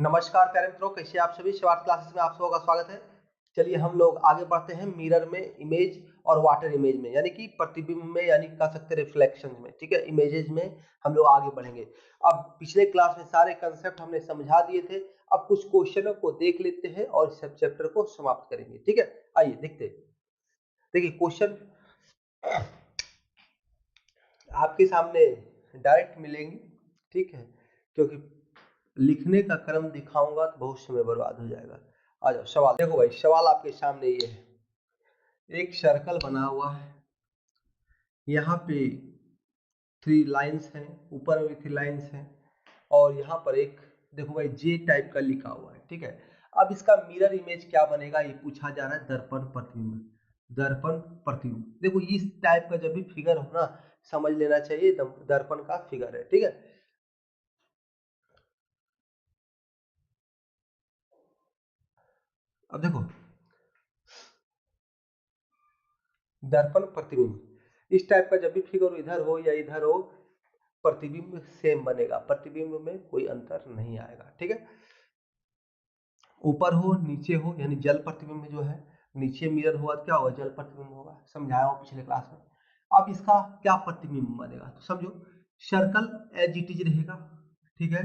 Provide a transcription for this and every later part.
नमस्कार प्यारे मित्रों, कैसे आप सभी। शिवार्थ क्लासेस में आप सबका स्वागत है। चलिए हम लोग आगे बढ़ते हैं मिरर में, इमेज और वाटर इमेज में, यानी कि प्रतिबिंब में, यानी कह सकते हैं रिफ्लेक्शन में। ठीक है, इमेजेस में हम लोग आगे बढ़ेंगे। अब पिछले क्लास में सारे कंसेप्ट हमने समझा दिए थे। अब कुछ क्वेश्चनों को देख लेते हैं और इस चैप्टर को समाप्त करेंगे। ठीक है, आइए देखते हैं। देखिए क्वेश्चन आपके सामने डायरेक्ट मिलेंगे। ठीक है, क्योंकि लिखने का क्रम दिखाऊंगा तो बहुत समय बर्बाद हो जाएगा। आ जाओ सवाल देखो भाई, सवाल आपके सामने ये है। एक सर्कल बना हुआ है, यहाँ पे 3 लाइंस हैं, ऊपर में भी 3 लाइंस हैं, और यहाँ पर एक देखो भाई जे टाइप का लिखा हुआ है। ठीक है, अब इसका मिरर इमेज क्या बनेगा ये पूछा जा रहा है। दर्पण प्रतिबिंब, दर्पण प्रतिबिंब। देखो इस टाइप का जब भी फिगर हो ना, समझ लेना चाहिए दर्पण का फिगर है। ठीक है, अब देखो दर्पण प्रतिबिंब इस टाइप का जब भी फिगर इधर हो या इधर हो, प्रतिबिंब सेम बनेगा, प्रतिबिंब में कोई अंतर नहीं आएगा। ठीक है, ऊपर हो नीचे हो, यानी जल प्रतिबिंब जो है, नीचे मिरर हुआ क्या होगा, जल प्रतिबिंब होगा। समझाया हो पिछले क्लास में। अब इसका क्या प्रतिबिंब बनेगा तो समझो, सर्कल एज इट इज रहेगा। ठीक है,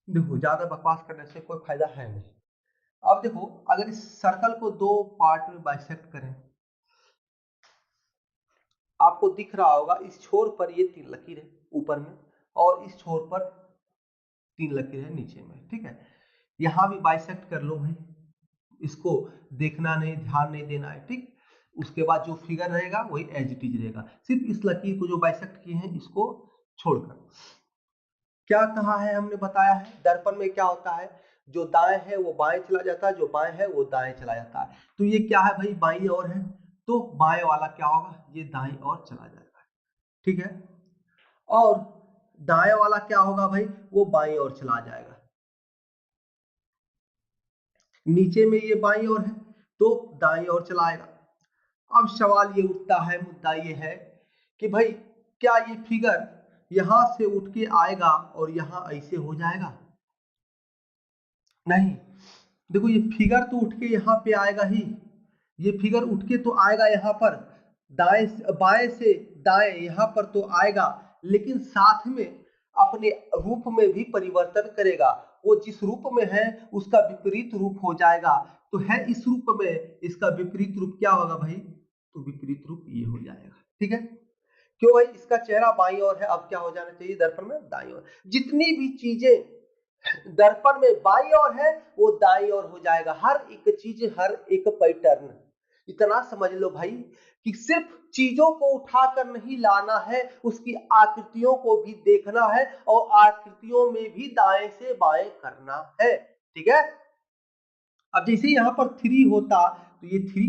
देखो ज्यादा बकवास करने से कोई फायदा है नहीं। अब देखो अगर इस सर्कल को 2 पार्ट में बाइसेक्ट करें, आपको दिख रहा होगा इस छोर पर ये 3 लकीर है ऊपर में, और इस छोर पर 3 लकीर है नीचे में। ठीक है, यहां भी बाइसेक्ट कर लो भाई, इसको देखना नहीं, ध्यान नहीं देना है। ठीक, उसके बाद जो फिगर रहेगा वही एज इट इज रहेगा, सिर्फ इस लकीर को जो बाइसेक्ट किए हैं इसको छोड़कर। क्या कहा है हमने बताया है, दर्पण में क्या होता है, जो दाएं है वो बाएं चला जाता है, जो बाएं है वो दाएं चला जाता है। तो ये क्या है भाई, बाईं ओर है, तो बाएं वाला क्या होगा, ये दाईं ओर चला जाएगा। ठीक है, और दाएं वाला क्या होगा भाई, वो बाईं ओर चला जाएगा। नीचे में ये बाईं ओर है तो दाईं ओर चला आएगा। अब सवाल ये उठता है, मुद्दा ये है कि भाई क्या ये फिगर यहां से उठ के आएगा और यहां ऐसे हो जाएगा? नहीं, देखो ये फिगर तो उठ के यहाँ पे आएगा ही, ये फिगर उठ के तो आएगा यहाँ पर, दाएं बाएं से दाएं यहाँ पर तो आएगा, लेकिन साथ में अपने रूप में भी परिवर्तन करेगा। वो जिस रूप में है उसका विपरीत रूप हो जाएगा। तो है इस रूप में, इसका विपरीत रूप क्या होगा भाई, तो विपरीत रूप ये हो जाएगा। ठीक है, क्यों भाई, इसका चेहरा बाईं ओर है, अब क्या हो जाना चाहिए दर्पण में, दाईं ओर। जितनी भी चीजें दर्पण में बाईं ओर है वो दाईं ओर हो जाएगा, हर एक चीज, हर एक पैटर्न। इतना समझ लो भाई कि सिर्फ चीजों को उठाकर नहीं लाना है, उसकी आकृतियों को भी देखना है, और आकृतियों में भी दाएं से बाएं करना है। ठीक है, अब जैसे यहाँ पर 3 होता तो ये 3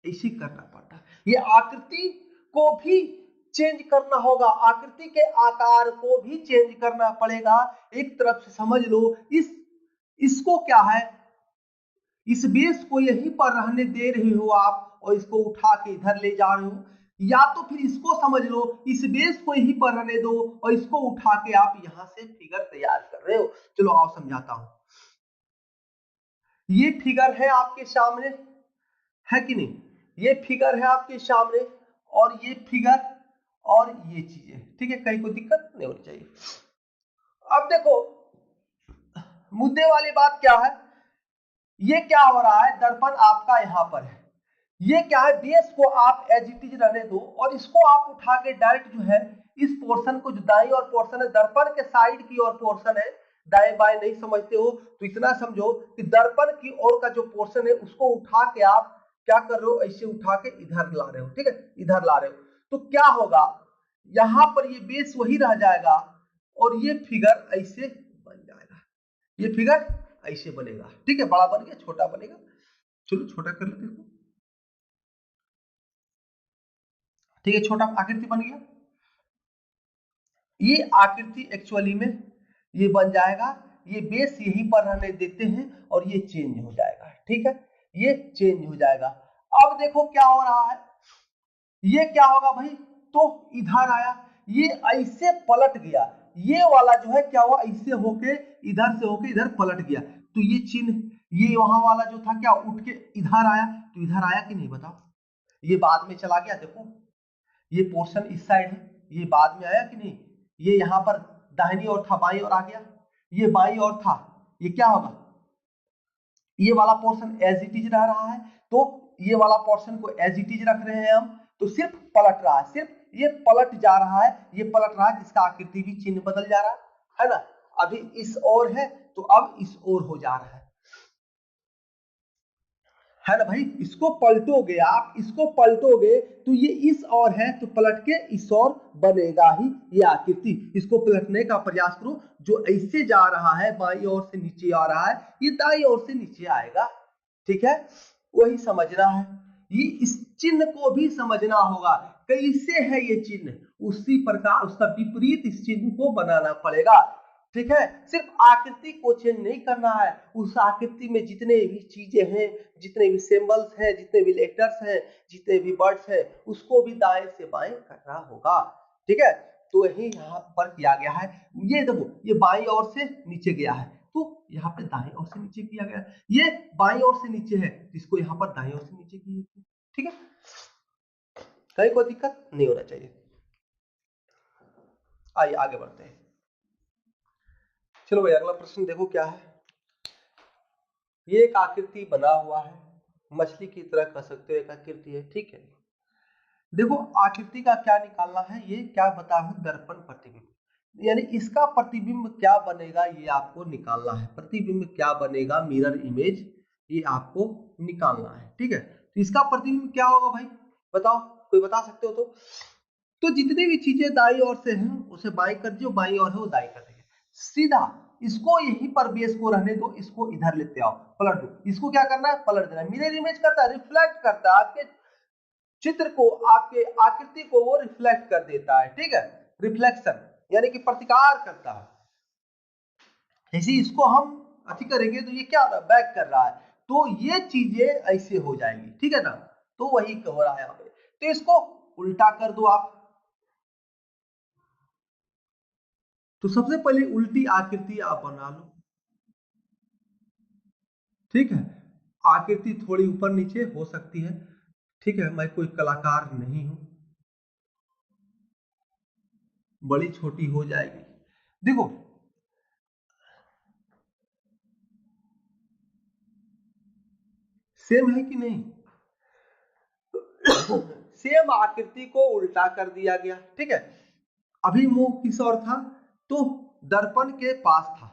ऐसे करना पड़ता, ये आकृति को भी चेंज करना होगा, आकृति के आकार को भी चेंज करना पड़ेगा। एक तरफ से समझ लो, इसको क्या है, इस बेस को यहीं पर रहने दे रहे हो आप और इसको उठा के इधर ले जा रहे हो, या तो फिर इसको समझ लो, इस बेस को यहीं पर रहने दो और इसको उठा के आप यहां से फिगर तैयार कर रहे हो। चलो आओ समझाता हूं। ये फिगर है आपके सामने, है कि नहीं, ये फिगर है आपके सामने, और ये फिगर और ये चीजें। ठीक है, कहीं कोई दिक्कत नहीं होनी चाहिए। अब देखो मुद्दे वाली बात क्या है, ये क्या हो रहा है, दर्पण आपका यहां पर है, ये क्या है, बेस को आप एज इट इज रहने दो और इसको आप उठा के डायरेक्ट जो है इस पोर्शन को, जो दाईं और पोर्शन है, दर्पण के साइड की ओर पोर्शन है, दाएं बाएं नहीं समझते हो तो इतना समझो कि दर्पण की ओर का जो पोर्शन है उसको उठा के आप क्या कर रहे हो, ऐसे उठा के इधर ला रहे हो। ठीक है, इधर ला रहे हो, तो क्या होगा, यहां पर ये बेस वही रह जाएगा और ये फिगर ऐसे बन जाएगा, ये फिगर ऐसे बनेगा। ठीक है, बड़ा बन गया, छोटा बनेगा, चलो छोटा कर लेते हैं। ठीक है, छोटा आकृति बन गया, ये आकृति एक्चुअली में ये बन जाएगा, ये बेस यहीं पर रहने देते हैं और ये चेंज हो जाएगा। ठीक है, ये चेंज हो जाएगा। अब देखो क्या हो रहा है, ये क्या होगा भाई, तो इधर आया, ये ऐसे पलट गया, ये वाला जो है क्या हुआ, इससे होके इधर से होके इधर पलट गया, तो ये चिन्ह, ये वहां वाला जो था क्या उठ के इधर आया, तो इधर आया कि नहीं बताओ, ये बाद में चला गया। देखो ये पोर्शन इस साइड है, ये बाद में आया कि नहीं, ये यहाँ पर दाहिनी ओर था, बाईं ओर आ गया, ये बाईं ओर था, ये क्या होगा, ये वाला पोर्शन एज इट इज रह रहा है, तो ये वाला पोर्शन को एज इट इज रख रहे हैं हम, तो सिर्फ पलट रहा है, सिर्फ ये पलट जा रहा है, ये पलट रहा है, जिसका आकृति भी चिन्ह बदल जा रहा है ना। अभी इस ओर है तो अब इस ओर हो जा रहा है ना भाई। इसको पलटोगे आप, इसको पलटोगे तो ये इस ओर है, तो पलट के इस ओर बनेगा ही ये आकृति। इसको पलटने का प्रयास करो, जो ऐसे जा रहा है बाईं ओर से नीचे आ रहा है, ये दाईं ओर से नीचे आएगा, ठीक है, वही समझना है। ये इस चिन्ह को भी समझना होगा, कैसे है ये चिन्ह, उसी प्रकार उसका विपरीत इस चिन्ह को बनाना पड़ेगा, ठीक है। सिर्फ आकृति को चेंज नहीं करना है, उस आकृति में जितने भी चीजें हैं, जितने भी सिंबल्स हैं, जितने भी लेटर्स हैं, जितने भी वर्ड्स हैं, उसको भी दाएं से बाएं करना होगा, ठीक है। तो यही यहाँ पर किया गया है। ये देखो ये बाईं ओर से नीचे गया है, तो यहाँ पे दाएं ओर से नीचे किया गया, ये बाईं ओर से नीचे है, इसको यहाँ पर दाएं ओर से नीचे किया, ठीक है, कहीं कोई दिक्कत नहीं होना चाहिए। आइए आगे बढ़ते हैं। चलो भाई अगला प्रश्न देखो क्या है। ये एक आकृति बना हुआ है, मछली की तरह कह सकते हो एक आकृति है, ठीक है। देखो आकृति का क्या निकालना है, ये क्या बता है, दर्पण प्रतिबिंब, यानी इसका प्रतिबिंब क्या बनेगा ये आपको निकालना है, प्रतिबिंब क्या बनेगा, मिरर इमेज, ये आपको निकालना है, ठीक है। तो इसका प्रतिबिंब क्या होगा भाई बताओ, कोई बता सकते हो तो जितनी भी चीजें दाई ओर से हैं उसे बाई कर दो, बाई ओर है वो दाई कर देंगे, सीधा इसको यहीं पर बेस को रहने दो, इसको इधर लेते आओ, पलट दो, इसको क्या करना है, पलट देना है। मिरर इमेज करता है, रिफ्लेक्ट करता है आपके चित्र को, आपके आकृति को वो रिफ्लेक्ट कर देता है, ठीक है, रिफ्लेक्शन यानी कि प्रतिकार करता है। जैसे इसको हम अच्छी करेंगे तो ये क्या हो रहा है, बैक कर रहा है, तो ये चीजें ऐसे हो जाएंगी, ठीक है ना, तो वही हो रहा है यहाँ पे। तो इसको उल्टा कर दो आप, तो सबसे पहले उल्टी आकृति आप बना लो, ठीक है। आकृति थोड़ी ऊपर नीचे हो सकती है, ठीक है, मैं कोई कलाकार नहीं हूं, बड़ी छोटी हो जाएगी। देखो सेम है कि नहीं, सेम आकृति को उल्टा कर दिया गया, ठीक है। अभी मुंह किस ओर था, तो दर्पण के पास था,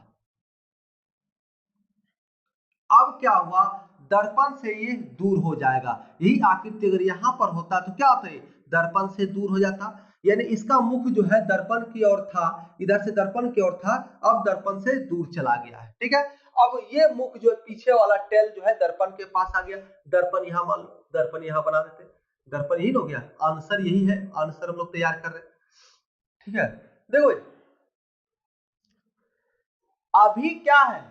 अब क्या हुआ, दर्पण से ये दूर हो जाएगा, यही आकृति अगर यहां पर होता तो क्या होता है, दर्पण से दूर हो जाता, यानी इसका मुख जो है दर्पण की ओर था, इधर से दर्पण की ओर था, अब दर्पण से दूर चला गया है, ठीक है। अब ये मुख जो है पीछे वाला टेल जो है दर्पण के पास आ गया, दर्पण यहां मान लो, दर्पण यहां बना देते, दर्पण यही हो गया, आंसर यही है, आंसर हम लोग तैयार कर रहे हैं, ठीक है। देखो अभी क्या है,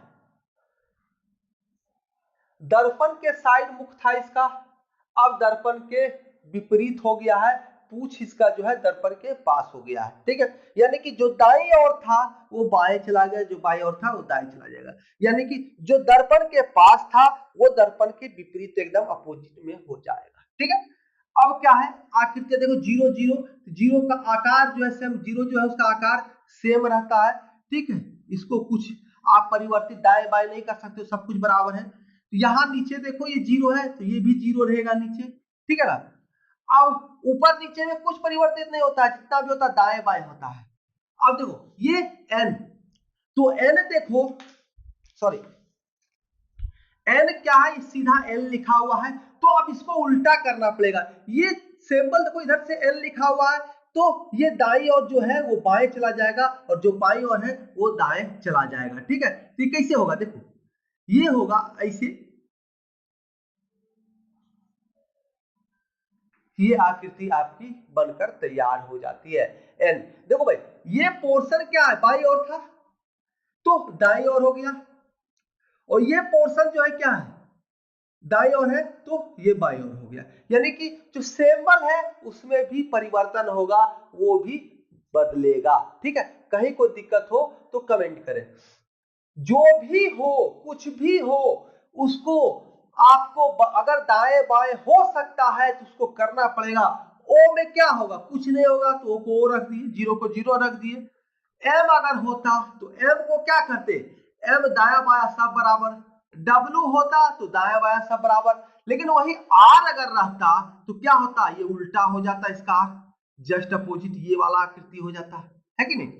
दर्पण के साइड मुख था इसका, अब दर्पण के विपरीत हो गया है, पूछ इसका जो है दर्पण के पास हो गया है, ठीक है। यानी कि जो दाईं ओर था वो बाएं चला गया, जो बाईं ओर था वो दाएं चला जाएगा, यानी कि जो दर्पण के पास था वो दर्पण के विपरीत एकदम अपोजिट में हो जाएगा, ठीक है। अब क्या है, आकृति देखो जीरो जीरो, जीरो का आकार जो है सेम, जीरो जो है उसका आकार सेम रहता है, ठीक है। इसको कुछ आप परिवर्तित दाएं बाएं नहीं कर सकते, सब कुछ बराबर है। तो यहाँ नीचे देखो ये जीरो है, तो ये भी जीरो रहेगा नीचे, ठीक है ना। अब ऊपर नीचे में कुछ परिवर्तित नहीं होता है, जितना भी होता है दाएं बाएं होता है। अब देखो ये n, तो n देखो, सॉरी n क्या है, सीधा n लिखा हुआ है, तो अब इसको उल्टा करना पड़ेगा, ये सिंबल देखो इधर से n लिखा हुआ है, तो ये दाईं ओर जो है वो बाएं चला जाएगा, और जो बाईं ओर है वो दाएं चला जाएगा, ठीक है। तो ये कैसे होगा, देखो ये होगा ऐसे, ये आकृति आपकी बनकर तैयार हो जाती है एन। देखो भाई ये पोर्शन क्या है, बाईं ओर था तो दाईं ओर हो गया, और ये पोर्शन जो है क्या है, दाईं ओर है तो ये बाईं ओर हो गया, यानी कि जो सिंबल है उसमें भी परिवर्तन होगा, वो भी बदलेगा। ठीक है, कहीं कोई दिक्कत हो तो कमेंट करें। जो भी हो, कुछ भी हो, उसको आपको अगर दाएं बाएं हो सकता है तो उसको करना पड़ेगा। ओ में क्या होगा, कुछ नहीं होगा तो ओ को ओ रख दिए, जीरो को जीरो रख दिए। एम अगर होता तो एम को क्या करते, एम दाया बाया सब बराबर, डब्ल्यू होता तो दाया बाया सब बराबर। लेकिन वही आर अगर रहता तो क्या होता, ये उल्टा हो जाता, इसका जस्ट अपोजिट ये वाला आकृति हो जाता है कि नहीं।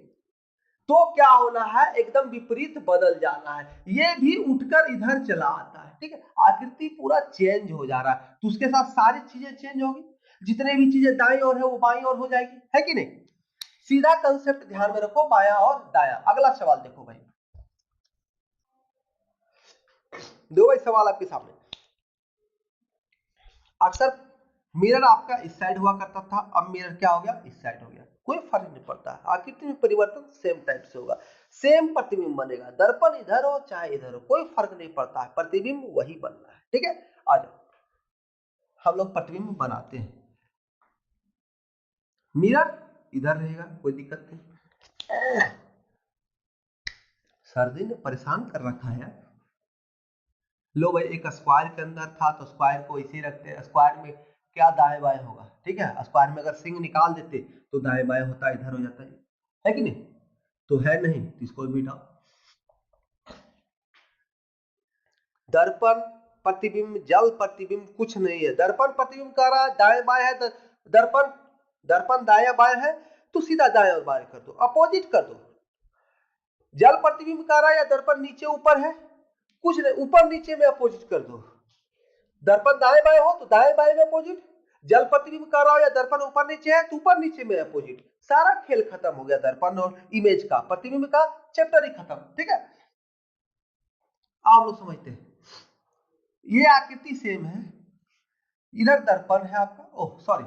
तो क्या होना है, एकदम विपरीत बदल जाना है, ये भी उठकर इधर चला आता है। ठीक है, आकृति पूरा चेंज हो जा रहा है, तो उसके साथ सारी चीजें चेंज होगी, जितने भी चीजें दाईं ओर है वो बाईं ओर हो जाएगी, है कि नहीं। सीधा कंसेप्ट ध्यान में रखो, बायां और दायां। अगला सवाल देखो भाई, दो भाई सवाल आपके सामने। अक्सर मिरर आपका इस साइड हुआ करता था, अब मिरर क्या हो गया, इस साइड हो गया, कोई फर्क नहीं पड़ता है, आकृति में परिवर्तन सेम टाइप से होगा, सेम प्रतिबिंब बनेगा, दर्पण इधर हो चाहे इधर हो, कोई फर्क नहीं पड़ता है, प्रतिबिंब वही बनना है। ठीक है, आ जाओ हम लोग प्रतिबिंब बनाते हैं। मिरर इधर रहेगा, कोई दिक्कत नहीं। सर्दी ने परेशान कर रखा है। लो भाई, एक स्क्वायर के अंदर था तो स्क्वायर को इसी रखते हैं, स्क्वायर में क्या दाएं बाएं होगा। ठीक है, स्क्वायर में अगर सिंग निकाल देते तो दाएं बाएं होता, इधर हो जाता है कि नहीं, तो है नहीं, तो इसको भी हटाओ। दर्पण प्रतिबिंब जल प्रतिबिंब कुछ नहीं है, दर्पण प्रतिबिंब कह रहा है दाएं बाएं है, दर्पण दर्पण दाएं बाएं है तो सीधा दाएं और बाएं कर दो, अपोजिट कर दो। जल प्रतिबिंब कह रहा है या दर्पण नीचे ऊपर है, कुछ नहीं, ऊपर नीचे में अपोजिट कर दो। दर्पण दाएं बाएं हो तो दाएं बाएं में अपोजिट, जल प्रतिबिंब कर रहा हो या दर्पण ऊपर नीचे है तो ऊपर नीचे में अपोजिट, सारा खेल खत्म हो गया, दर्पण और इमेज का, प्रतिबिंब का चैप्टर ही खत्म। ठीक है, आप लोग समझते हैं, ये आकृति सेम है, इधर दर्पण है आपका, ओह सॉरी,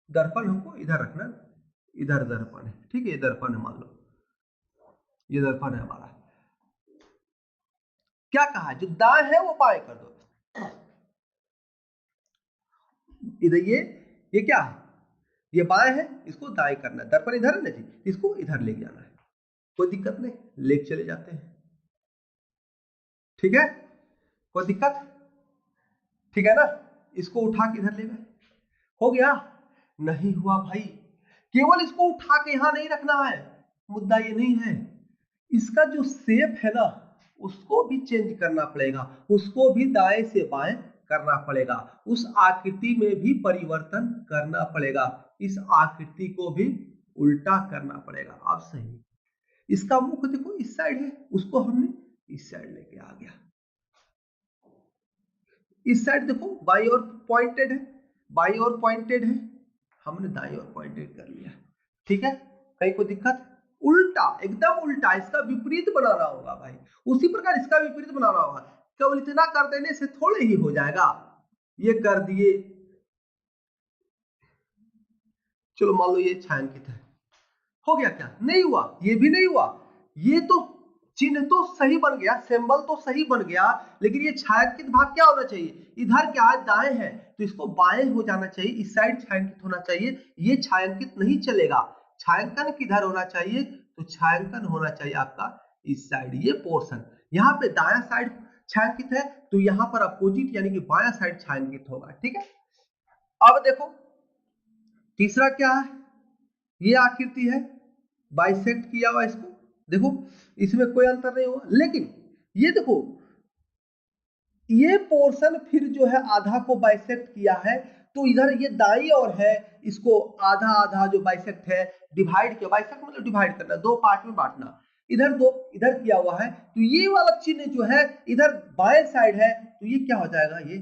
दर्पण हमको इधर रखना, इधर दर्पण है। ठीक है, ये दर्पण है, मान लो ये दर्पण है हमारा। क्या कहा, जो दाएं है वो बाएं कर दो, इधर ये क्या है, ये बाएं है, इसको दाएं करना है, दर्पण इधर है ना जी, इसको इधर लेके जाना है, कोई दिक्कत नहीं, लेके चले जाते हैं। ठीक है, कोई दिक्कत, ठीक है ना, इसको उठा के इधर ले गए, हो गया, नहीं हुआ भाई, केवल इसको उठा के यहां नहीं रखना है, मुद्दा ये नहीं है, इसका जो शेप है ना उसको भी चेंज करना पड़ेगा, उसको भी दाएं से बाएं करना पड़ेगा, उस आकृति में भी परिवर्तन करना पड़ेगा, इस आकृति को भी उल्टा करना पड़ेगा। आप सही, इसका मुख देखो इस साइड है, उसको हमने इस साइड लेके आ गया, इस साइड देखो बाई ओर पॉइंटेड है, बाई ओर पॉइंटेड है, हमने दाई ओर पॉइंटेड कर लिया। ठीक है, कहीं कोई दिक्कत, उल्टा, एकदम उल्टा, इसका विपरीत बनाना होगा भाई, उसी प्रकार इसका विपरीत बनाना होगा, केवल इतना कर देने से थोड़े ही हो जाएगा, ये कर दिए, चलो मान लो ये छायांकित है, हो गया, क्या नहीं हुआ, ये भी नहीं हुआ, ये तो चिन्ह तो सही बन गया, सिंबल तो सही बन गया, लेकिन ये छायांकित भाग क्या होना चाहिए, इधर क्या है, दाएं है तो इसको बाएं हो जाना चाहिए, इस साइड छायांकित होना चाहिए, ये छायांकित नहीं चलेगा, छायांकन किधर होना चाहिए, तो छायांकन होना चाहिए आपका इस साइड, ये पोर्शन, यहाँ पे दायां साइड छायांकित है तो यहाँ पर अपोजिट यानी कि बायां साइड छायांकित होगा। ठीक है, अब देखो तीसरा क्या है, ये आकृति है, बाइसेक्ट किया हुआ, इसको देखो, इसमें कोई अंतर नहीं हुआ, लेकिन ये देखो ये पोर्शन फिर जो है आधा को बाइसेक्ट किया है, तो इधर ये दाई और है, इसको आधा आधा जो बाइसेक्ट है डिवाइड किया, बाइसेक्ट मतलब डिवाइड करना, दो पार्ट में बांटना, इधर दो इधर किया हुआ है, तो ये वाला चिन्ह जो है इधर बाएं साइड है, तो ये क्या हो जाएगा, ये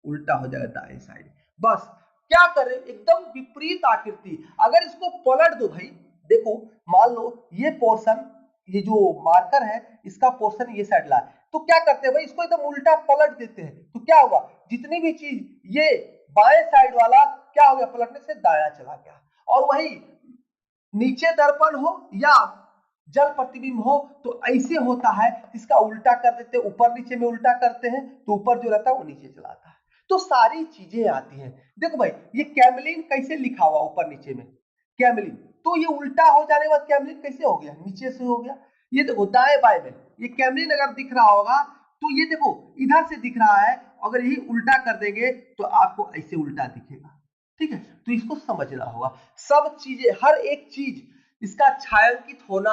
उल्टा हो जाएगा दाएं साइड। बस क्या करें, एकदम विपरीत आकृति, अगर इसको पलट दो भाई, देखो मान लो ये पोर्शन, ये जो मार्कर है इसका पोर्शन ये साइड लाए, तो क्या करते हैं भाई, इसको एकदम उल्टा पलट देते हैं, तो क्या होगा, जितनी भी चीज ये बाएं साइड वाला क्या हो गया, पलटने से दाया चला गया, और वही नीचे दर्पण हो या जल प्रतिबिंब हो तो ऐसे होता है, इसका उल्टा कर देते हैं, ऊपर नीचे में उल्टा करते हैं तो ऊपर जो रहता है वो नीचे चला आता है, तो सारी चीजें आती हैं। देखो भाई ये कैमलिन कैसे लिखा हुआ ऊपर नीचे में, कैमलिन तो ये उल्टा हो जाने के बाद कैमरिन कैसे हो गया, नीचे से हो गया। ये देखो दाएं बाएं में ये कैमरिन अगर दिख रहा होगा तो ये देखो इधर से दिख रहा है, अगर यही उल्टा कर देंगे तो आपको ऐसे उल्टा दिखेगा, ठीक है। तो इसको समझना होगा, सब चीजें, हर एक चीज इसका छायांकित होना,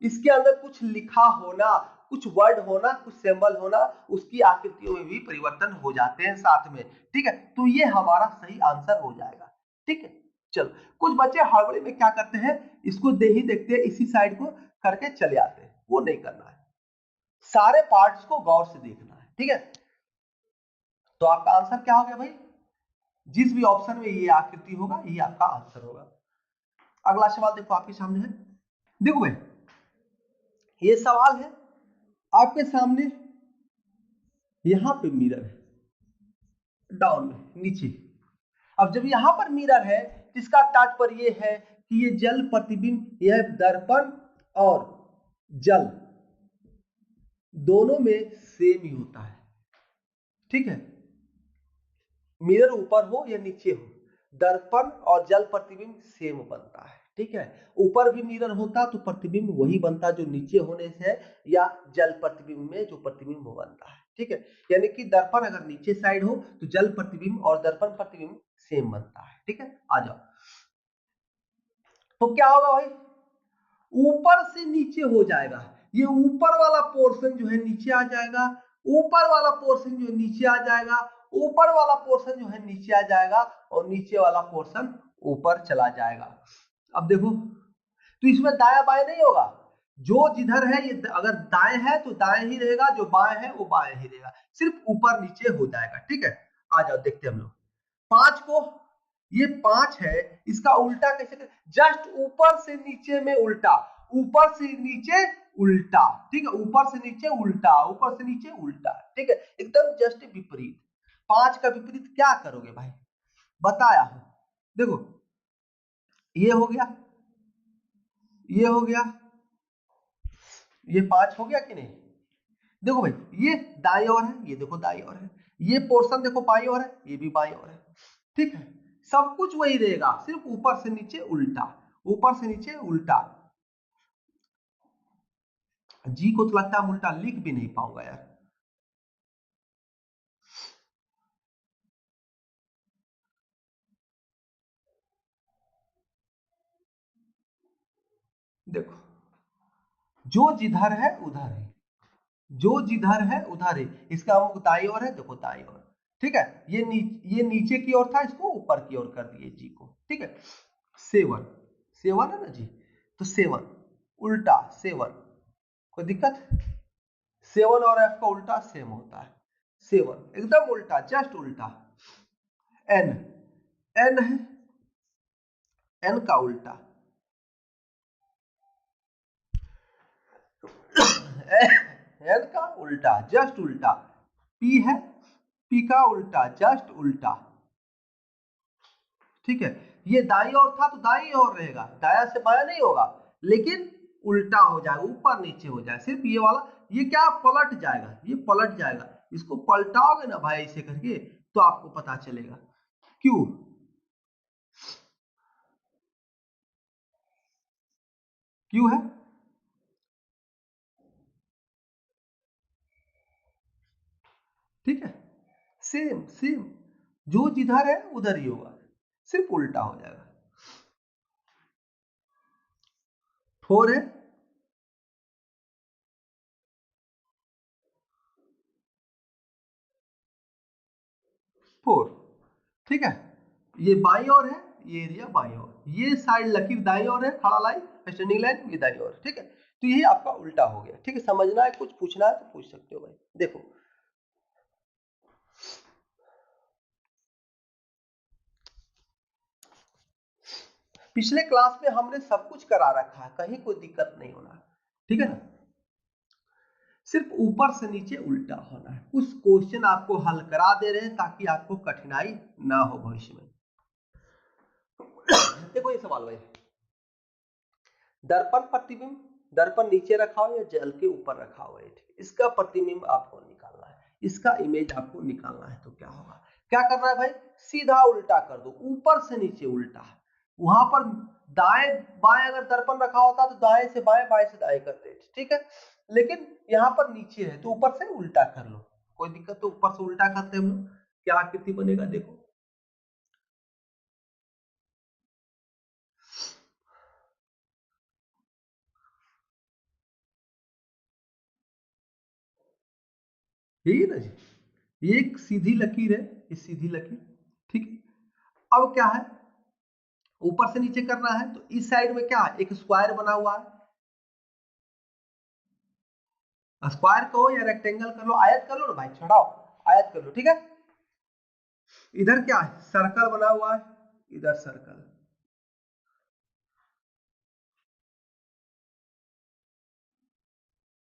इसके अंदर कुछ लिखा होना, कुछ वर्ड होना, कुछ सिंबल होना, उसकी आकृतियों में भी परिवर्तन हो जाते हैं साथ में, ठीक है। तो ये हमारा सही आंसर हो जाएगा, ठीक है। चलो, कुछ बच्चे हड़बड़ी में क्या करते हैं, इसको ही देखते हैं, इसी साइड को करके चले आते हैं, वो नहीं करना है, सारे पार्ट्स को गौर से देखना है, ठीक है। तो आपका आंसर क्या हो गया भाई, जिस भी ऑप्शन में ये आकृति होगा ये आपका आंसर होगा। अगला सवाल देखो आपके सामने है, देखो भाई ये सवाल है आपके सामने, यहां पे मिरर है डाउन में नीचे। अब जब यहां पर मिरर है इसका तात्पर्य ये है कि ये जल प्रतिबिंब, यह दर्पण और जल दोनों में सेम ही होता है, ठीक है। मिरर ऊपर हो या नीचे हो, दर्पण और जल प्रतिबिंब सेम बनता है, ठीक है। ऊपर भी मिरर होता तो प्रतिबिंब वही बनता जो नीचे होने से है, या जल प्रतिबिंब में जो प्रतिबिंब बनता है, ठीक है। यानी कि दर्पण अगर नीचे साइड हो तो जल प्रतिबिंब और दर्पण प्रतिबिंब सेम बनता है, ठीक है। आ जाओ, तो क्या होगा भाई, ऊपर से नीचे हो जाएगा, ये ऊपर वाला पोर्शन जो है नीचे आ जाएगा, ऊपर वाला पोर्शन जो नीचे आ जाएगा, ऊपर वाला पोर्शन जो है नीचे आ जाएगा, और नीचे वाला पोर्शन ऊपर चला जाएगा। अब देखो, तो इसमें दाया बाएं नहीं होगा, जो जिधर है ये अगर दाएं है तो दाएं ही रहेगा, जो बाएं है वो बाएं ही रहेगा, सिर्फ ऊपर नीचे हो जाएगा, ठीक है। आ जाओ देखते हैं हम लोग, 5 को, ये 5 है, इसका उल्टा कैसे करें, जस्ट ऊपर से नीचे में उल्टा, ऊपर से नीचे उल्टा, ठीक है, ऊपर से नीचे उल्टा, ऊपर से नीचे उल्टा, ठीक है, एकदम जस्ट विपरीत। 5 का विपरीत क्या करोगे भाई, बताया हूं, देखो ये हो गया, ये हो गया, ये 5 हो गया कि नहीं, देखो भाई ये दाईं ओर है, ये देखो दाईं ओर है, ये पोर्शन देखो बाईं ओर है, ये भी बाईं ओर है, ठीक है। सब कुछ वही रहेगा, सिर्फ ऊपर से नीचे उल्टा, ऊपर से नीचे उल्टा। जी को तो लगता है उल्टा लिख भी नहीं पाऊंगा यार, देखो जो जिधर है उधर है, जो जिधर है उधर है, इसका मुख दाईं ओर है, देखो दाईं ओर, ठीक है। ये नीचे की ओर था, इसको ऊपर की ओर कर दिए जी को, ठीक है। 7, 7 है ना जी, तो 7 उल्टा 7, कोई दिक्कत, 7 और f का उल्टा सेम होता है, 7 एकदम उल्टा, जस्ट उल्टा। n, n है, n का उल्टा n का उल्टा जस्ट उल्टा, p है, p का उल्टा जस्ट उल्टा, ठीक है। ये दाईं ओर था तो दाईं ओर रहेगा, दाया से बाया नहीं होगा, लेकिन उल्टा हो जाएगा, ऊपर नीचे हो जाएगा, सिर्फ ये वाला, ये क्या पलट जाएगा, ये पलट जाएगा, इसको पलटाओगे ना भाई ऐसे करके तो आपको पता चलेगा क्यों, क्यों है, ठीक है। सेम सेम, जो जिधर है उधर ही होगा, सिर्फ उल्टा हो जाएगा। 4 है, 4, ठीक है। ये बाईं ओर है, ये एरिया बाईं ओर, ये साइड लकीर दाईं ओर है, खड़ा लाइन स्टैंडिंग लाइन ये दाईं ओर, ठीक है। तो ये आपका उल्टा हो गया, ठीक है। समझना है, कुछ पूछना है तो पूछ सकते हो भाई। देखो पिछले क्लास में हमने सब कुछ करा रखा है, कहीं कोई दिक्कत नहीं होना, ठीक है ना, सिर्फ ऊपर से नीचे उल्टा होना है। कुछ क्वेश्चन आपको हल करा दे रहे हैं ताकि आपको कठिनाई ना हो भविष्य में। देखो ये सवाल भाई, दर्पण प्रतिबिंब, दर्पण नीचे रखा हो या जल के ऊपर रखा हो है, इसका प्रतिबिंब आपको निकालना है, इसका इमेज आपको निकालना है। तो क्या होगा, क्या करना है भाई, सीधा उल्टा कर दो, ऊपर से नीचे उल्टा, वहां पर दाएं बाएं अगर दर्पण रखा होता तो दाएं से बाएं बाएं से दाएं करते, ठीक है। लेकिन यहाँ पर नीचे है तो ऊपर से उल्टा कर लो, कोई दिक्कत, तो ऊपर से उल्टा करते हम लोग, क्या आकृति बनेगा देखो। यही है ना जी, ये एक सीधी लकीर है, ये सीधी लकीर, ठीक है। अब क्या है, ऊपर से नीचे करना है तो इस साइड में क्या है, एक स्क्वायर बना हुआ है, स्क्वायर कहो या रेक्टेंगल कर लो, आयत कर लो ना भाई, छड़ाओ आयत कर लो, ठीक है। इधर क्या है, सर्कल बना हुआ है, इधर सर्कल,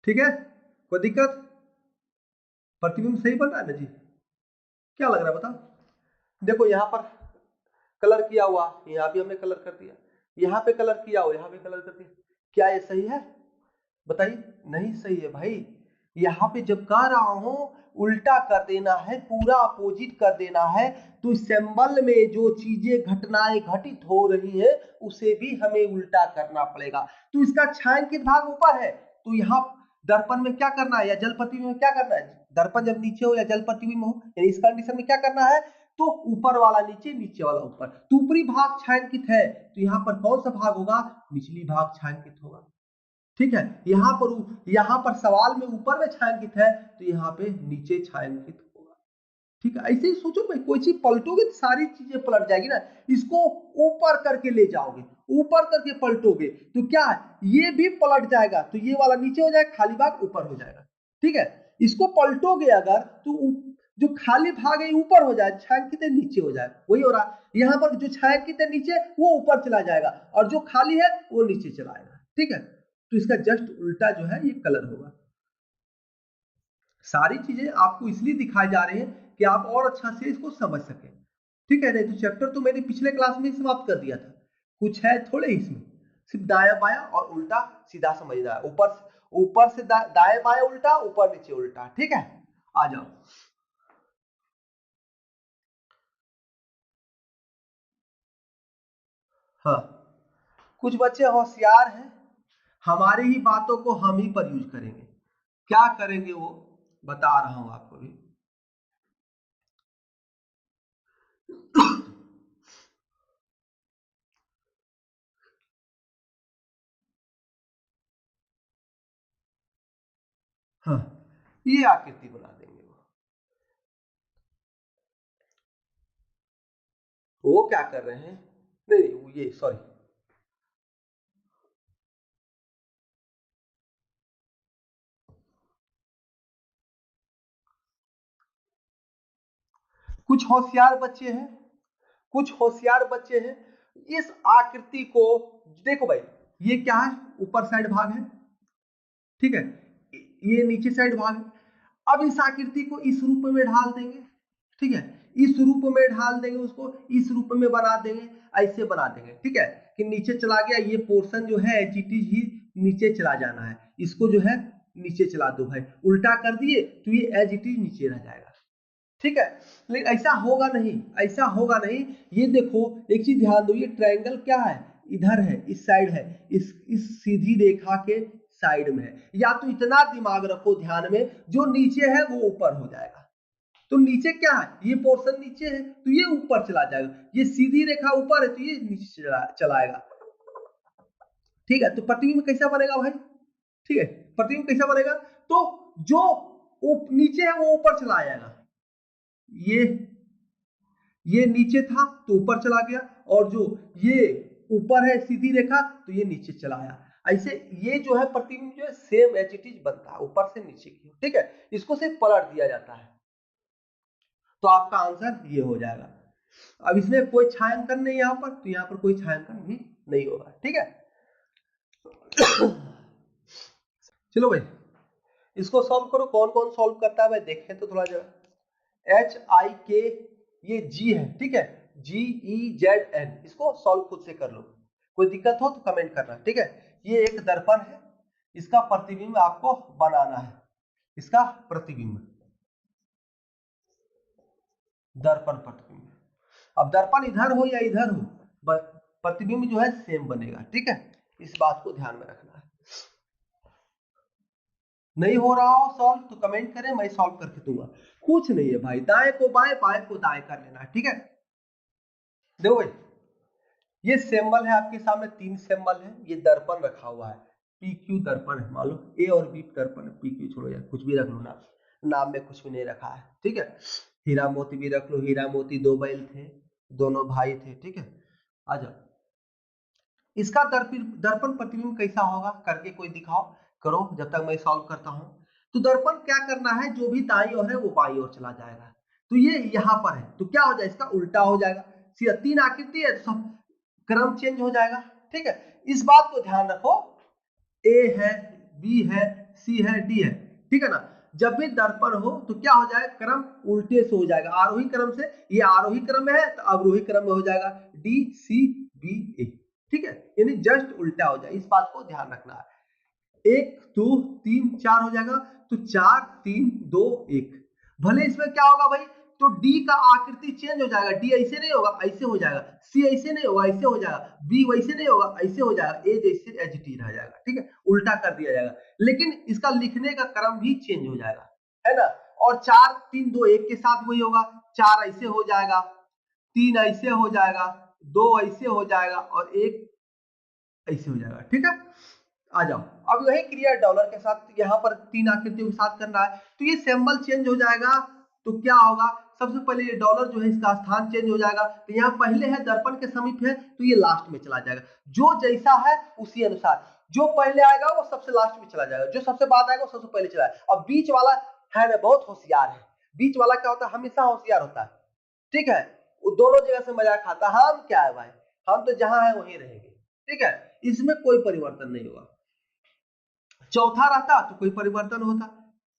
ठीक है। कोई दिक्कत, प्रतिबिंब सही बन रहा है ना जी, क्या लग रहा है बताओ। देखो यहाँ पर कलर किया हुआ, यहाँ भी हमने कलर कर दिया, यहाँ पे कलर किया हुआ, यहाँ पे कलर कर दिया, क्या ये सही है बताइए। नहीं सही है भाई, यहाँ पे जब कह रहा हूं उल्टा कर देना है, पूरा अपोजिट कर देना है, तो सिंबल में जो चीजें घटनाएं घटित हो रही है उसे भी हमें उल्टा करना पड़ेगा। तो इसका छायांकित भाग ऊपर है, तो यहाँ दर्पण में क्या करना है या जल प्रतिबिंब में क्या करना है, दर्पण जब नीचे हो या जल प्रतिबिंब हो, यानी इस कंडीशन में क्या करना है, तो ऊपर वाला नीचे, नीचे वाला ऊपर, तो ऊपरी भाग छायांकित है तो यहाँ पर कौन सा भाग होगा, निचली भाग छायांकित होगा, ठीक है। यहाँ पर सवाल में ऊपर में छायांकित है तो यहाँ पे नीचे छायांकित होगा, ठीक है। ऐसे ही सोचो भाई, कोई चीज पलटोगे तो सारी चीजें पलट जाएगी ना, इसको ऊपर करके ले जाओगे, ऊपर करके पलटोगे तो क्या है, ये भी पलट जाएगा, तो ये वाला नीचे हो जाएगा, खाली भाग ऊपर हो जाएगा, ठीक है। इसको पलटोगे अगर तो जो खाली भाग है ऊपर हो जाए, छायांकित है नीचे हो जाए, वही हो रहा। यहाँ पर जो छायांकित है नीचे वो ऊपर चला जाएगा और जो खाली है वो नीचे चला आएगा, ठीक है। तो इसका जस्ट उल्टा जो है ये कलर होगा। सारी चीजें आपको इसलिए दिखाई जा रही है कि आप और अच्छा से इसको समझ सकें, ठीक है। नहीं तो चैप्टर तो मैंने पिछले क्लास में ही समाप्त कर दिया था, कुछ है थोड़े इसमें, सिर्फ दाया बाया और उल्टा सीधा समझना है, ऊपर से दाएं बाएं उल्टा, ऊपर नीचे उल्टा, ठीक है। आ जाओ। हाँ, कुछ बच्चे होशियार हैं, हमारी ही बातों को हम ही पर यूज करेंगे, क्या करेंगे वो बता रहा हूं आपको भी। हाँ, ये आकृति बना देंगे वो क्या कर रहे हैं, नहीं ये सॉरी, कुछ होशियार बच्चे हैं, कुछ होशियार बच्चे हैं, इस आकृति को देखो भाई, ये क्या है, ऊपर साइड भाग है, ठीक है, ये नीचे साइड भाग है। अब इस आकृति को इस रूप में ढाल देंगे, ठीक है, इस रूप में ढाल देंगे, उसको इस रूप में बना देंगे, ऐसे बना देंगे, ठीक है, कि नीचे चला गया ये पोर्शन जो है एच ही नीचे चला जाना है, इसको जो है नीचे चला दो भाई, उल्टा कर दिए तो ये एज इट इज नीचे रह जाएगा, ठीक है। लेकिन ऐसा होगा नहीं, ऐसा होगा नहीं। ये देखो एक चीज ध्यान दो, ये ट्रायंगल क्या है, इधर है, इस साइड है, इस सीधी रेखा के साइड में है, या तो इतना दिमाग रखो ध्यान में, जो नीचे है वो ऊपर हो जाएगा, तो नीचे क्या है, ये पोर्शन नीचे है तो ये ऊपर चला जाएगा, ये सीधी रेखा ऊपर है तो ये नीचे चलाएगा, ठीक है। तो प्रतिबिंब कैसा बनेगा भाई, ठीक है, प्रतिबिंब कैसा बनेगा, तो जो नीचे है वो ऊपर चला जाएगा, ये नीचे था तो ऊपर चला गया, और जो ये ऊपर है सीधी रेखा तो ये नीचे चला आया, ऐसे ये जो है प्रतिबिंब जो है सेम एज इट इज बनता है, ऊपर से नीचे की, ठीक है। इसको सिर्फ पलट दिया जाता है, तो आपका आंसर ये हो जाएगा। अब इसमें कोई छायांकन नहीं, यहाँ पर तो यहाँ पर कोई छायांकन भी नहीं होगा, ठीक है। चलो भाई इसको सॉल्व करो, कौन कौन सॉल्व करता है भाई देखें तो थोड़ा जरा। HIK ये G है, ठीक है, GEZN, इसको सॉल्व खुद से कर लो, कोई दिक्कत हो तो कमेंट करना, ठीक है। ये एक दर्पण है, इसका प्रतिबिंब आपको बनाना है, इसका प्रतिबिंब, दर्पण प्रतिबिंब। अब दर्पण इधर हो या इधर हो, बस प्रतिबिंब जो है सेम बनेगा। ठीक है, इस बात को ध्यान में रखना है। नहीं हो रहा हो सॉल्व तो कमेंट करें, मैं सॉल्व करके दूंगा। कुछ नहीं है भाई, दाएं को बाएं बाएं को दाएं कर लेना है। ठीक है, देखो भाई ये सिंबल है आपके सामने, 3 सिंबल है, ये दर्पण रखा हुआ है, पी क्यू दर्पण है, मान लो ए और बी दर्पण है, पी क्यू छोड़ो यार कुछ भी रख लो ना, नाम में कुछ भी नहीं रखा है। ठीक है, हीरा मोती भी रख लो, हीरा मोती 2 बैल थे, दोनों भाई थे। ठीक है, आ जाओ, इसका दर्पण प्रतिबिंब कैसा होगा करके कोई दिखाओ, करो जब तक मैं सॉल्व करता हूं। तो दर्पण क्या करना है, जो भी दाईं ओर है वो बाईं ओर चला जाएगा, तो ये यहाँ पर है तो क्या हो जाएगा, इसका उल्टा हो जाएगा। सीधा 3 आकृति है, सब क्रम चेंज हो जाएगा। ठीक है, इस बात को ध्यान रखो, ए है, बी है, सी है, डी है। ठीक है ना, जब भी दर्पण हो तो क्या हो जाएगा, क्रम उल्टे से हो जाएगा, आरोही क्रम से, ये आरोही क्रम में है तो अवरोही क्रम में हो जाएगा, डी सी बी ए। ठीक है, यानी जस्ट उल्टा हो जाए, इस बात को ध्यान रखना है। 1 2 3 4 हो जाएगा, तो 4 3 2 1। भले इसमें क्या होगा भाई, तो डी का आकृति चेंज हो जाएगा, डी ऐसे नहीं होगा ऐसे हो जाएगा, सी ऐसे नहीं होगा ऐसे हो जाएगा, बी वैसे नहीं होगा ऐसे हो जाएगा, ए जैसे एच टी रह जाएगा। ठीक है, उल्टा कर दिया जाएगा, लेकिन इसका लिखने का क्रम भी चेंज हो जाएगा, है ना। और 4 3 2 1 के साथ वही होगा, 4 ऐसे हो जाएगा, 3 ऐसे हो जाएगा, 2 ऐसे हो जाएगा और 1 ऐसे हो जाएगा। ठीक है, आ जाओ, अब वही क्रिया डॉलर के साथ यहाँ पर 3 आकृतियों के साथ करना है, तो ये सिंबल चेंज हो जाएगा, तो क्या होगा, सबसे पहले ये डॉलर जो है इसका स्थान चेंज हो जाएगा, तो यहाँ पहले है दर्पण के समीप है तो ये लास्ट में चला जाएगा, जो जैसा है उसी अनुसार, जो पहले आएगा वो सबसे लास्ट में चला जाएगा, जो सबसे बाद आएगा वो सबसे पहले चला जाएगा। अब बीच वाला है ना बहुत होशियार है, बीच वाला क्या होता है, हमेशा होशियार होता है। ठीक है, वो दोनों जगह से मजाक खाता है, हम क्या है भाई, हम तो जहां है वहीं रहेंगे। ठीक है, इसमें कोई परिवर्तन नहीं होगा, चौथा रहता तो कोई परिवर्तन होता।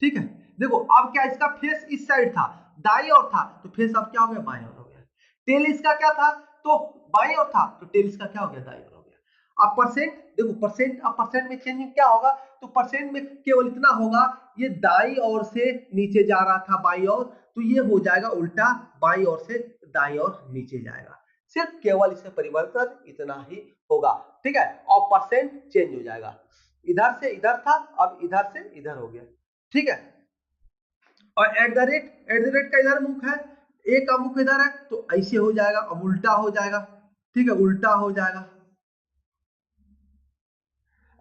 ठीक है, देखो अब क्या, इसका फेस इस साइड था, दाईं ओर था, तो फेस अब क्या हो गया, बाईं ओर हो गया। टेल इसका क्या था, तो बाईं ओर था, तो टेल इसका क्या हो गया, दाईं ओर हो गया। अब परसेंट देखो, परसेंट, अब परसेंट में चेंजिंग क्या होगा, तो परसेंट में केवल इतना होगा, ये दाईं ओर से नीचे जा रहा था बाईं ओर, तो ये हो जाएगा उल्टा, बाईं ओर से दाईं ओर नीचे जाएगा, सिर्फ केवल इसमें परिवर्तन इतना ही होगा। ठीक है, और परसेंट चेंज हो जाएगा, इधर से इधर था, अब इधर से इधर हो गया। ठीक है, और एट द रेट का इधर मुख है, ए का मुख इधर है, तो ऐसे हो जाएगा, अब उल्टा हो जाएगा। ठीक है, उल्टा हो जाएगा,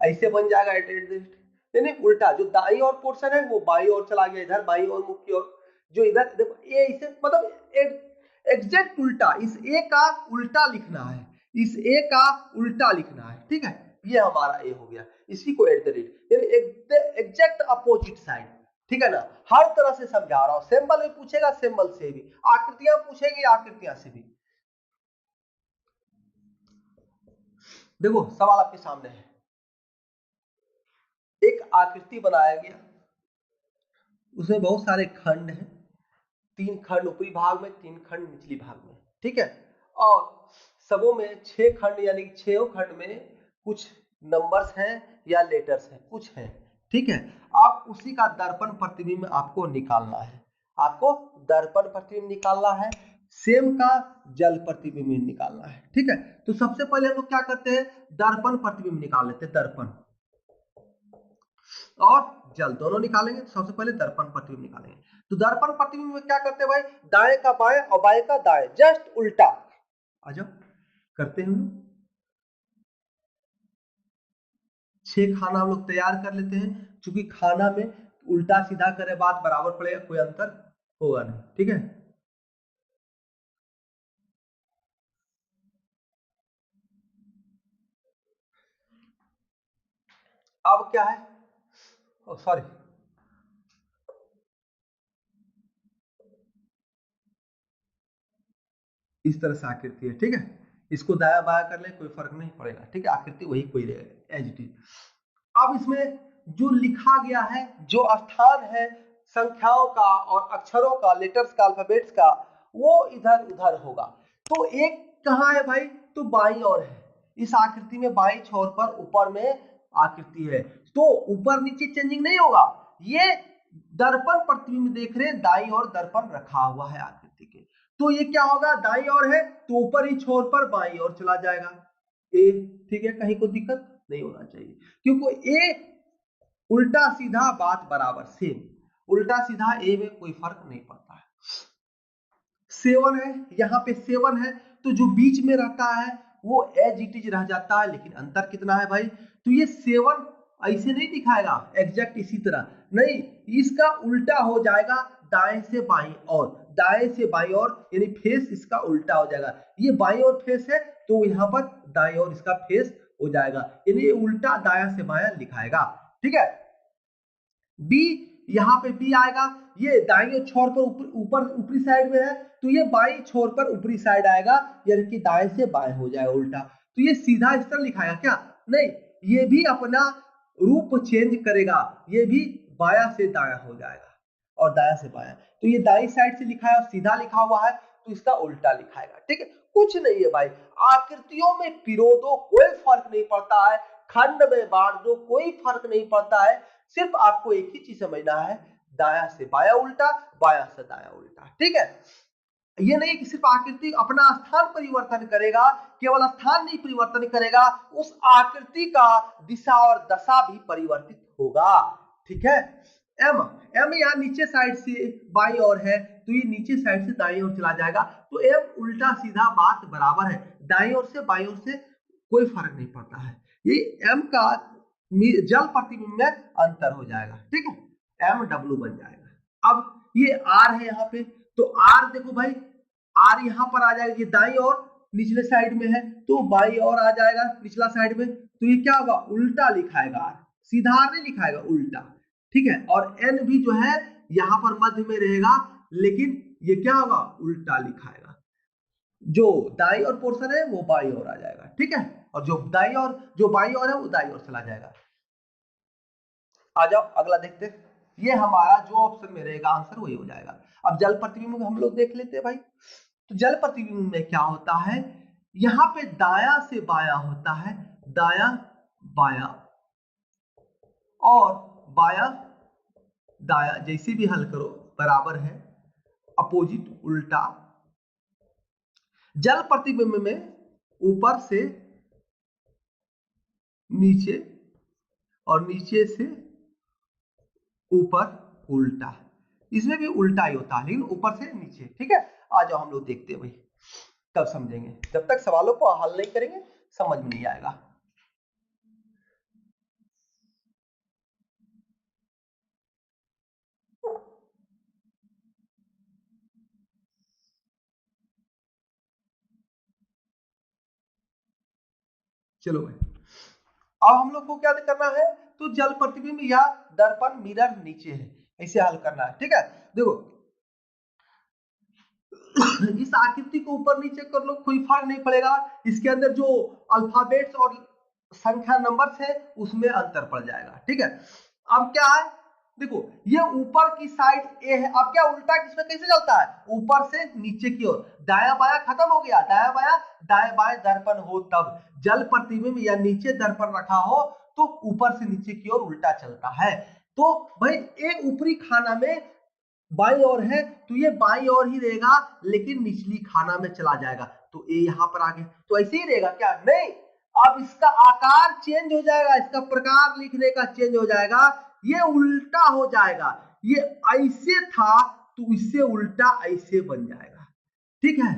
ऐसे बन जाएगा एट द रेट, यानी उल्टा, जो दाईं ओर पोर्शन है वो बाईं ओर चला गया, इधर बाईं ओर मुख की ओर, जो इधर देखो ए इसे मतलब एग्जैक्ट उल्टा, इस ए का उल्टा लिखना है, इस ए का उल्टा लिखना है। ठीक है, ये हमारा ए हो गया, इसी को एट द रेट, यानी एग्जैक्ट अपोजिट साइड। ठीक है ना, हर तरह से समझा रहा हूं, सिंबल भी पूछेगा सिंबल से भी, आकृतियां पूछेगी आकृतियां से भी। देखो सवाल आपके सामने है, एक आकृति बनाया गया, उसमें बहुत सारे खंड हैं, 3 खंड ऊपरी भाग में, 3 खंड निचली भाग में। ठीक है, और सबों में 6 खंड, यानी कि 6 खंड में कुछ नंबर्स हैं या लेटर्स हैं, कुछ हैं। ठीक है, आप उसी का दर्पण प्रतिबिंब आपको निकालना है, आपको दर्पण प्रतिबिंब निकालना है, सेम का जल प्रतिबिंब निकालना है। ठीक है, तो सबसे पहले हम लोग क्या करते हैं, दर्पण प्रतिबिंब निकाल लेते हैं, दर्पण और जल दोनों निकालेंगे, तो सबसे पहले दर्पण प्रतिबिंब निकालेंगे। तो दर्पण प्रतिबिंब में क्या करते हैं भाई, दाएं का बाएं और बाएं का दाएं, जस्ट उल्टा। आ जाओ करते हैं, हम लोग 6 खाना हम लोग तैयार कर लेते हैं, क्योंकि खाना में उल्टा सीधा करे बात बराबर पड़ेगा, कोई अंतर होगा नहीं। ठीक है, अब क्या है, सॉरी, इस तरह से आकृति है। ठीक है, इसको दाया बाया कर ले कोई फर्क नहीं पड़ेगा। ठीक है, आकृति वही कोई रहेगा एज इट इज। अब इसमें जो लिखा गया है, जो स्थान है संख्याओं का और अक्षरों का, लेटर्स का, अल्फाबेट्स का, वो इधर उधर होगा। तो एक कहाँ है भाई, तो बाईं ओर है, इस आकृति में बाईं छोर पर ऊपर में आकृति है, तो ऊपर नीचे चेंजिंग नहीं होगा। ये दर्पण प्रतिबिंब देख रहे हैं, दाईं ओर दर्पण रखा हुआ है आकृति के, तो ये क्या होगा, दाईं ओर है तो ऊपर ही छोर पर बाईं ओर चला जाएगा ए। ठीक है, कहीं को दिक्कत नहीं होना चाहिए, क्योंकि ए उल्टा सीधा बात बराबर सेम, उल्टा सीधा ए में कोई फर्क नहीं पड़ता है। 7 है, यहाँ पे 7 है, तो जो बीच में रहता है वो एज इट इज रह जाता है, लेकिन अंतर कितना है भाई, तो ये 7 ऐसे नहीं दिखाएगा एग्जैक्ट इसी तरह, नहीं, इसका उल्टा हो जाएगा दाएं से बाईं ओर, दाएं से बाईं ओर, यानी फेस इसका उल्टा हो जाएगा। ये बाईं ओर फेस है तो यहाँ पर दाईं ओर इसका फेस हो जाएगा, यानी ये उल्टा दायां से बायां लिखाएगा। ठीक है, बी, यहाँ पे बी आएगा, ये दाईं छोर पर ऊपर ऊपरी साइड में है, तो ये बाईं छोर पर ऊपरी साइड आएगा, यानी कि दाएं से बाएं हो जाएगा उल्टा। तो ये सीधा इस तरह लिखाएगा क्या, नहीं, ये भी अपना रूप चेंज करेगा, ये भी बायां से दायां हो जाएगा और दायां से बायां। तो ये दाईं साइड से लिखा है और सीधा लिखा हुआ है, तो इसका उल्टा लिखाएगा। ठीक है, कुछ नहीं है भाई, आकृतियों में पिरो दो कोई फर्क नहीं पड़ता है, खंड में बांट दो कोई फर्क नहीं पड़ता है, सिर्फ आपको एक ही चीज समझना है, दायां से बायां उल्टा, बायां से दायां उल्टा। ठीक है, ये नहीं कि सिर्फ आकृति अपना स्थान परिवर्तन करेगा, केवल स्थान नहीं परिवर्तन करेगा, उस आकृति का दिशा और दशा भी परिवर्तित होगा। ठीक है, एम, एम यहाँ नीचे साइड से बाईं ओर है, तो ये नीचे साइड से दाईं ओर चला जाएगा, तो एम उल्टा सीधा बात बराबर है, दाईं ओर से बाईं ओर से कोई फर्क नहीं पड़ता है, ये एम का जल प्रतिबिंब में अंतर हो जाएगा। ठीक है, एम डब्ल्यू बन जाएगा। अब ये आर है यहाँ पे, तो आर देखो भाई, आर यहाँ पर आ जाएगा, ये दाईं ओर निचले साइड में है, तो बाईं ओर आ जाएगा निचला साइड में, तो ये क्या होगा, उल्टा लिखाएगा आर, सीधा आर नहीं लिखाएगा, उल्टा। ठीक है, और एन भी जो है यहाँ पर मध्य में रहेगा, लेकिन ये क्या होगा, उल्टा लिखाएगा, जो दाईं ओर पोर्शन है वो बाईं ओर आ जाएगा। ठीक है, और जो बाईं ओर है वो दाईं ओर चला जाएगा। आ जाओ अगला देखते हैं, ये हमारा जो ऑप्शन में रहेगा आंसर वही हो जाएगा। अब जल प्रतिबिंब हम लोग देख लेते हैं भाई, तो जल प्रतिबिंब में क्या होता है, यहाँ पे दायां से बायां होता है, दायां बायां और बायां दायां, जैसे भी हल करो बराबर है, अपोजिट उल्टा। जल प्रतिबिंब में ऊपर से नीचे और नीचे से ऊपर उल्टा, इसमें भी उल्टा ही होता है लेकिन ऊपर से नीचे। ठीक है, आ जाओ हम लोग देखते हैं भाई, तब समझेंगे, जब तक सवालों को हल नहीं करेंगे समझ में नहीं आएगा। चलो भाई, अब हम लोग को क्या करना है, तो जल प्रतिबिंब या दर्पण मिरर नीचे है, ऐसे हल करना है। ठीक है, देखो इस आकृति को ऊपर नीचे कर लो कोई फर्क नहीं पड़ेगा, इसके अंदर जो अल्फाबेट्स और संख्या नंबर्स है उसमें अंतर पड़ जाएगा। ठीक है, अब क्या है, देखो ये ऊपर की साइड ए है, अब क्या उल्टा किसमें कैसे चलता है, ऊपर से नीचे की ओर, दायां बायां खत्म हो गया, दायां बायां, दाएं बाएं दर्पण हो तब, जल प्रतिबिंब या नीचे दर्पण रखा हो तो ऊपर से नीचे की ओर उल्टा चलता है। तो भाई ए ऊपरी खाना में बाईं ओर है, तो ये बाईं ओर ही रहेगा, लेकिन निचली खाना में चला जाएगा, तो ए यहाँ पर आ गया, तो ऐसे ही रहेगा क्या, नहीं, अब इसका आकार चेंज हो जाएगा, इसका प्रकार लिखने का चेंज हो जाएगा, ये उल्टा हो जाएगा, ये ऐसे था तो इससे उल्टा ऐसे बन जाएगा। ठीक है,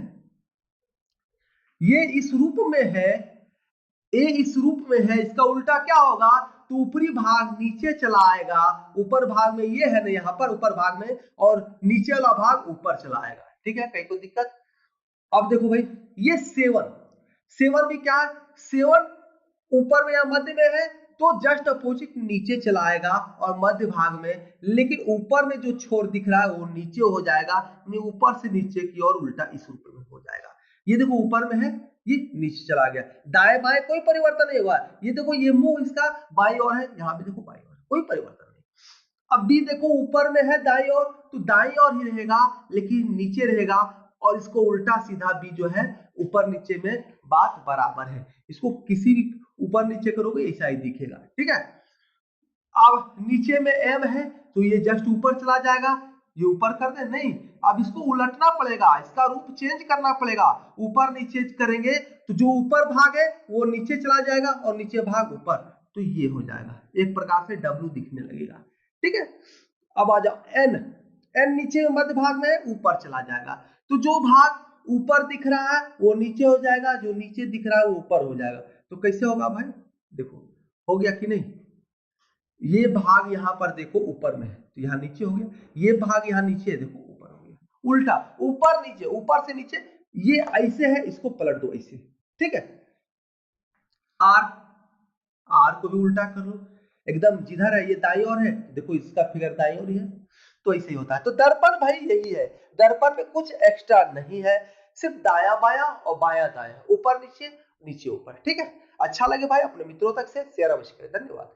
ये इस रूप में है, ए इस रूप में है, इसका उल्टा क्या होगा, तो ऊपरी भाग नीचे चला आएगा, ऊपर भाग में ये है ना यहाँ पर ऊपर भाग में, और नीचे वाला भाग ऊपर चला आएगा। ठीक है, कहीं कोई दिक्कत। अब देखो भाई, ये 7 भी क्या है, 7 ऊपर में या मध्य में है तो जस्ट अपोजिट नीचे चला आएगा और मध्य भाग में, लेकिन ऊपर में जो छोर दिख रहा है वो नीचे हो जाएगा, ऊपर से नीचे की ओर उल्टा इस रूप में हो जाएगा। ये देखो ऊपर में है, ये नीचे चला गया, दाएं बाएं कोई परिवर्तन नहीं हुआ, ये देखो ये मुंह इसका बाईं ओर है, यहाँ पे देखो बाईं ओर, कोई परिवर्तन नहीं। अब बी देखो ऊपर में है दाईं ओर, तो दाईं ओर ही रहेगा लेकिन नीचे रहेगा, और इसको उल्टा सीधा बी जो है ऊपर नीचे में बात बराबर है, इसको किसी भी ऊपर नीचे करोगे ऐसा ही दिखेगा। ठीक है, अब नीचे में एम है तो ये जस्ट ऊपर चला जाएगा, ये ऊपर कर दे, नहीं, अब इसको उलटना पड़ेगा, इसका रूप चेंज करना पड़ेगा। ऊपर नीचे करेंगे तो जो ऊपर भाग है वो नीचे चला जाएगा और नीचे भाग ऊपर, तो ये हो जाएगा, एक प्रकार से W दिखने लगेगा। ठीक है, अब आ जाओ N, N नीचे मध्य भाग में ऊपर चला जाएगा, तो जो भाग ऊपर दिख रहा है वो नीचे हो जाएगा, जो नीचे दिख रहा है वो ऊपर हो जाएगा। तो कैसे होगा भाई, देखो हो गया कि नहीं, ये भाग यहाँ पर देखो ऊपर में है तो यहाँ नीचे हो गया, ये भाग यहाँ नीचे है देखो ऊपर हो गया, उल्टा ऊपर नीचे, ऊपर से नीचे, ये ऐसे है, इसको पलट दो ऐसे। ठीक है, आर, आर को भी उल्टा कर लो, एकदम जिधर है ये दाईं ओर है, देखो इसका फिगर दाईं ओर ही है, तो ऐसे ही होता है। तो दर्पण भाई यही है, दर्पण में कुछ एक्स्ट्रा नहीं है, सिर्फ दाया बाया और बाया दाया, ऊपर नीचे नीचे ऊपर। ठीक है, अच्छा लगे भाई अपने मित्रों तक से शेयर अवश्य करें, धन्यवाद।